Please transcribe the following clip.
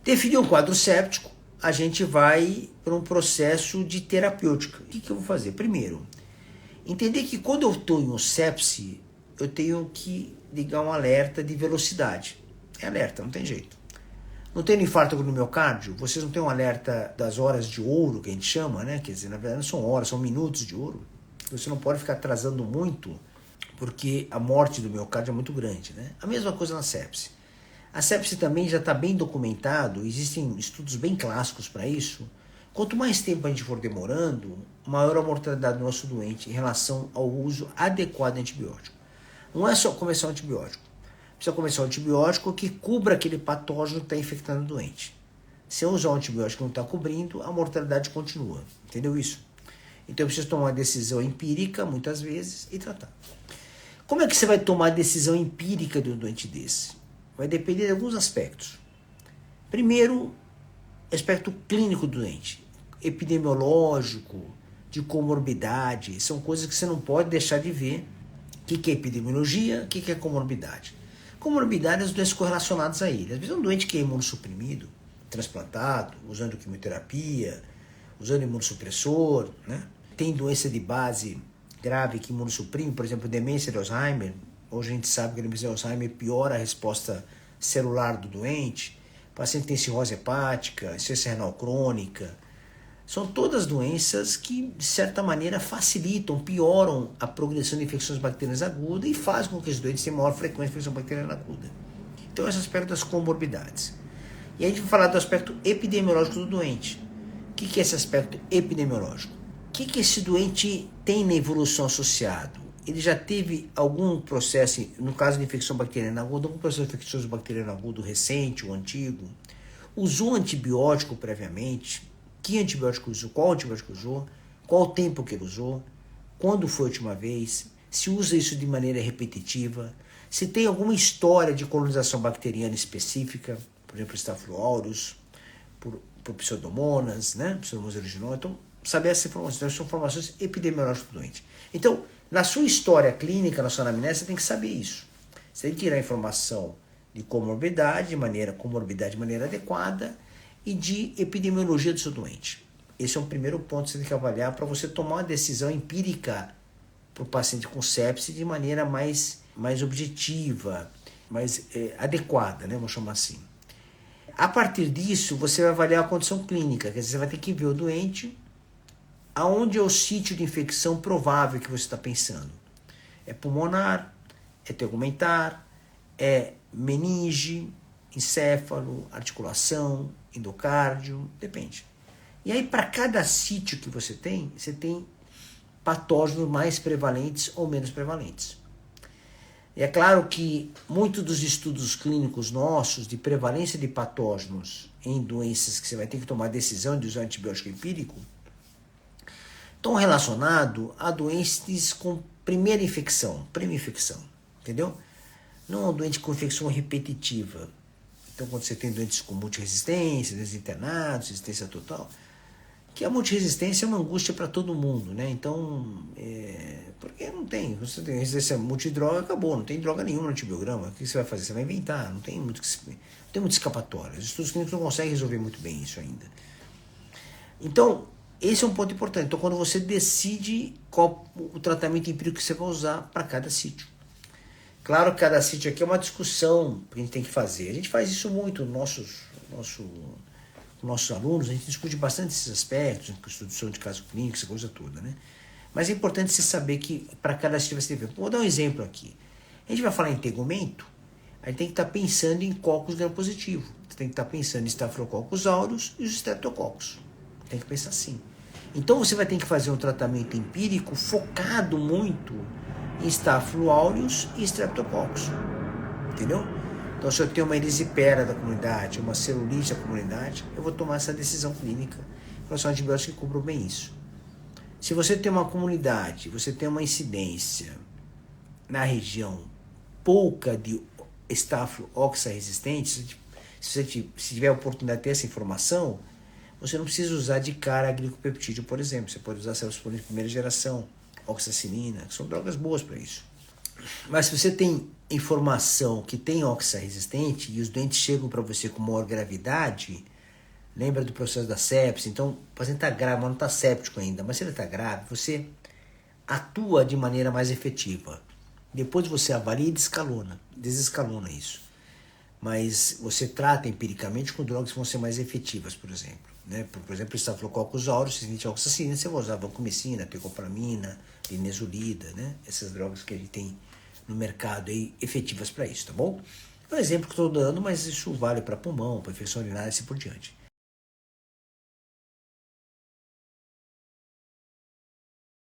Definiu um quadro séptico, a gente vai para um processo de terapêutica. O que eu vou fazer? Primeiro, entender que quando eu estou em um sepse, eu tenho que ligar um alerta de velocidade. É alerta, não tem jeito. Não tem infarto no miocárdio? Vocês não têm um alerta das horas de ouro, que a gente chama, né? Quer dizer, na verdade não são horas, são minutos de ouro. Você não pode ficar atrasando muito, porque a morte do miocárdio é muito grande, né? A mesma coisa na sepse. A sepse também já está bem documentado, existem estudos bem clássicos para isso. Quanto mais tempo a gente for demorando, maior a mortalidade do nosso doente em relação ao uso adequado de antibiótico. Não é só começar um antibiótico. Precisa começar um antibiótico que cubra aquele patógeno que está infectando o doente. Se eu usar um antibiótico que não está cobrindo, a mortalidade continua. Entendeu isso? Então eu preciso tomar uma decisão empírica, muitas vezes, e tratar. Como é que você vai tomar a decisão empírica de um doente desse? Vai depender de alguns aspectos. Primeiro, aspecto clínico do doente. Epidemiológico, de comorbidade. São coisas que você não pode deixar de ver. O que é epidemiologia? O que é comorbidade? Comorbidade é as doenças correlacionadas a ele. Às vezes é um doente que é imunossuprimido, transplantado, usando quimioterapia, usando imunossupressor, né? Tem doença de base grave que imunossuprime, por exemplo, demência de Alzheimer. Hoje a gente sabe que a demência de Alzheimer piora a resposta celular do doente. O paciente tem cirrose hepática, insuficiência renal crônica. São todas doenças que, de certa maneira, facilitam, pioram a progressão de infecções bacterianas agudas e fazem com que os doentes tenham maior frequência de infecção bacteriana aguda. Então, esse aspecto das comorbidades. E a gente vai falar do aspecto epidemiológico do doente. O que é esse aspecto epidemiológico? O que esse doente tem na evolução associado? Ele já teve algum processo, no caso de infecção bacteriana aguda, algum processo infeccioso bacteriano agudo recente ou antigo? Usou antibiótico previamente? Que antibiótico usou? Qual antibiótico usou? Qual o tempo que ele usou? Quando foi a última vez? Se usa isso de maneira repetitiva? Se tem alguma história de colonização bacteriana específica, por exemplo, Staphylococcus aureus, por Pseudomonas, né? Pseudomonas aeruginosa. Então, saber essas informações, são informações epidemiológicas do doente. Então, na sua história clínica, na sua anamnese, você tem que saber isso. Você tem que tirar a informação de comorbidade de maneira adequada e de epidemiologia do seu doente. Esse é um primeiro ponto que você tem que avaliar para você tomar uma decisão empírica para o paciente com sepse de maneira mais objetiva, mais adequada, né? Vamos chamar assim. A partir disso, você vai avaliar a condição clínica, quer dizer, você vai ter que ver o doente aonde é o sítio de infecção provável que você está pensando. É pulmonar, é tegumentar, é meninge, encéfalo, articulação, endocárdio, depende. E aí, para cada sítio que você tem patógenos mais prevalentes ou menos prevalentes. E é claro que muitos dos estudos clínicos nossos de prevalência de patógenos em doenças que você vai ter que tomar a decisão de usar antibiótico empírico estão relacionados a doentes com primeira infecção, infecção, entendeu? Não é um doente com infecção repetitiva. Então, quando você tem doentes com multiresistência, doentes internados, resistência total, que a multiresistência é uma angústia para todo mundo, né? Então, porque não tem, você tem resistência multidroga, acabou, não tem droga nenhuma no antibiograma, o que você vai fazer? Você vai inventar, não tem muito escapatória. Os estudos clínicos não conseguem resolver muito bem isso ainda. Então, esse é um ponto importante. Então, quando você decide qual o tratamento empírico que você vai usar para cada sítio. Claro que cada sítio aqui é uma discussão que a gente tem que fazer. A gente faz isso muito com nossos alunos, a gente discute bastante esses aspectos, estudo de caso clínico, essa coisa toda, né? Mas é importante você saber que para cada sítio você deve. Vou dar um exemplo aqui. A gente vai falar em tegumento, a gente tem que estar pensando em cocos gram-positivo. Você tem que estar pensando em Staphylococcus aureus e os Streptococcus. Tem que pensar assim. Então você vai ter que fazer um tratamento empírico focado muito em Staphylococcus aureus e Streptococcus. Entendeu? Então, se eu tenho uma erisipela da comunidade, uma celulite da comunidade, eu vou tomar essa decisão clínica em relação a antibióticos que cubram bem isso. Se você tem uma comunidade, você tem uma incidência na região pouca de Staphylococcus resistentes, se tiver a oportunidade de ter essa informação, você não precisa usar de cara a glicopeptídeo, por exemplo. Você pode usar células de primeira geração, oxacilina, que são drogas boas para isso. Mas se você tem informação que tem oxirresistente e os doentes chegam para você com maior gravidade, lembra do processo da sepse? Então, o paciente está grave, mas não está séptico ainda. Mas se ele está grave, você atua de maneira mais efetiva. Depois você avalia e desescalona isso. Mas você trata empiricamente com drogas que vão ser mais efetivas, por exemplo. Né? Por exemplo, Staphylococcus aureus, cisinite-oxacina, você vai usar vancomicina, tecopramina, linezolida, né? Essas drogas que a gente tem no mercado aí, efetivas para isso, tá bom? É um exemplo que estou dando, mas isso vale para pulmão, para infecção urinária e assim por diante.